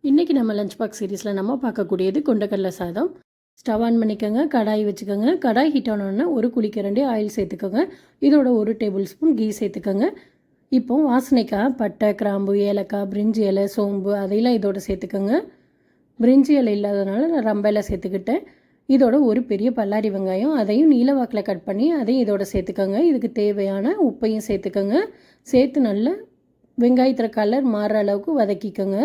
இன்றைக்கி நம்ம lunch box சீரீஸில் நம்ம பார்க்கக்கூடியது கொண்டக்கடலை சாதம். ஸ்டவ் ஆன் பண்ணிக்கோங்க, கடாய் வச்சுக்கோங்க. கடாய் ஹீட் ஆனோடனே ஒரு குழிக்கரண்டி ஆயில் சேர்த்துக்கோங்க. இதோட 1 டேபிள் ஸ்பூன் கீ சேர்த்துக்கோங்க. இப்போ வாசனைக்காக பட்டை, கிராம்பு, ஏலக்காய், பிரிஞ்சி இலை, சோம்பு அதையெல்லாம் இதோட சேர்த்துக்கோங்க. பிரிஞ்சி இலை இல்லாததுனால நான் ரம்ப இலை சேர்த்துக்கிட்டேன். இதோட ஒரு பெரிய பல்லாரி வெங்காயம், அதையும் நீலவாக்கில் கட் பண்ணி அதையும் இதோட சேர்த்துக்கோங்க. இதுக்கு தேவையான உப்பையும் சேர்த்துக்கோங்க. சேர்த்து நல்லா வெங்காயத்தில் கலர் மாறுற அளவுக்கு வதக்கிக்கோங்க.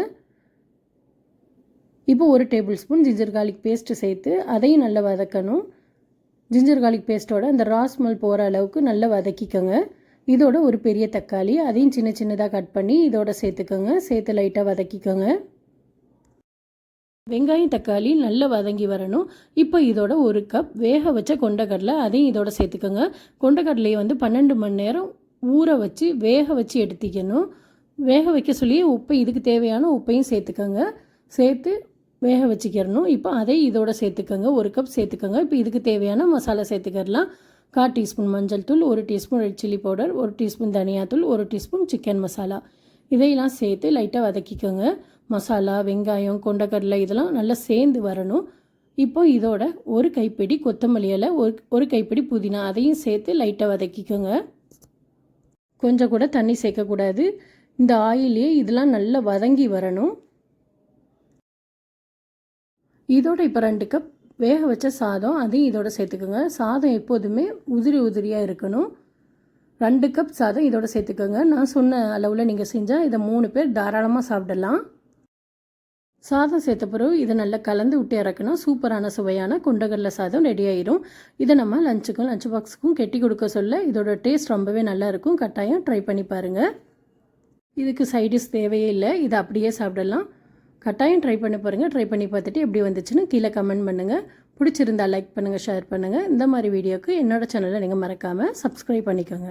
இப்போ 1 table spoon ginger garlic paste சேர்த்து அதையும் நல்லா வதக்கணும். ஜிஞ்சர் கார்லிக் பேஸ்ட்டோட அந்த ரா ஸ்மெல் போகிற அளவுக்கு நல்லா வதக்கிக்கோங்க. இதோட ஒரு பெரிய தக்காளி அதையும் சின்ன சின்னதாக கட் பண்ணி இதோட சேர்த்துக்கோங்க. சேர்த்து லைட்டாக வதக்கிக்கோங்க. வெங்காயம் தக்காளி நல்லா வதங்கி வரணும். இப்போ இதோட 1 கப் வேக வச்ச கொண்டக்கடலை அதையும் இதோட சேர்த்துக்கோங்க. கொண்டக்கடலையை 12 மணி நேரம் ஊற வச்சு வேக வச்சு எடுத்துக்கணும். வேக வைக்க சொல்லி இதுக்கு தேவையான உப்பையும் சேர்த்துக்கோங்க. சேர்த்து வேக வச்சுக்கிறணும். இப்போ அதை இதோட சேர்த்துக்கோங்க. 1 கப் சேர்த்துக்கோங்க. இப்போ இதுக்கு தேவையான மசாலா சேர்த்துக்கிடலாம். 1/4 டீஸ்பூன் மஞ்சள் தூள், 1 teaspoon red chilli powder, 1 teaspoon தனியாத்தூள், 1 டீஸ்பூன் சிக்கன் மசாலா இதையெல்லாம் சேர்த்து லைட்டாக வதக்கிக்கோங்க. மசாலா, வெங்காயம், கொண்டக்கடலை இதெல்லாம் நல்லா சேர்ந்து வரணும். இப்போ இதோட 1 கைப்பிடி கொத்தமல்லி இலை, 1 கைப்பிடி புதினா அதையும் சேர்த்து லைட்டாக வதக்கிக்கோங்க. கொஞ்சம் கூட தண்ணி சேர்க்கக்கூடாது. இந்த ஆயிலே இதெல்லாம் நல்லா வதங்கி வரணும். இதோட இப்போ 2 கப் வேக வச்ச சாதம் அதையும் இதோட சேர்த்துக்கோங்க. சாதம் எப்போதுமே உதிரி உதிரியாக இருக்கணும். 2 கப் சாதம் இதோட சேர்த்துக்கோங்க. நான் சொன்ன அளவில் நீங்கள் செஞ்சால் இதை 3 பேர் தாராளமாக சாப்பிடலாம். சாதம் சேர்த்த பிறகு இதை நல்லா கலந்து விட்டு இறக்கணும். சூப்பரான சுவையான கொண்டக்கடலை சாதம் ரெடி ஆயிடும். இதை நம்ம லஞ்சுக்கும் லஞ்ச் பாக்ஸுக்கும் கெட்டி கொடுக்க சொல்ல இதோட டேஸ்ட் ரொம்பவே நல்லா இருக்கும். கட்டாயம் ட்ரை பண்ணி பாருங்கள். இதுக்கு சைடிஷ் தேவையே இல்லை. இதை அப்படியே சாப்பிடலாம். கட்டாயம் ட்ரை பண்ணி பாருங்கள். ட்ரை பண்ணி பார்த்துட்டு எப்படி வந்துச்சுன்னு கீழே கமெண்ட் பண்ணுங்கள். பிடிச்சிருந்தால் லைக் பண்ணுங்கள், ஷேர் பண்ணுங்கள். இந்த மாதிரி வீடியோக்கு என்னோடய சேனலை நீங்கள் மறக்காமல் சப்ஸ்கிரைப் பண்ணிக்கோங்க.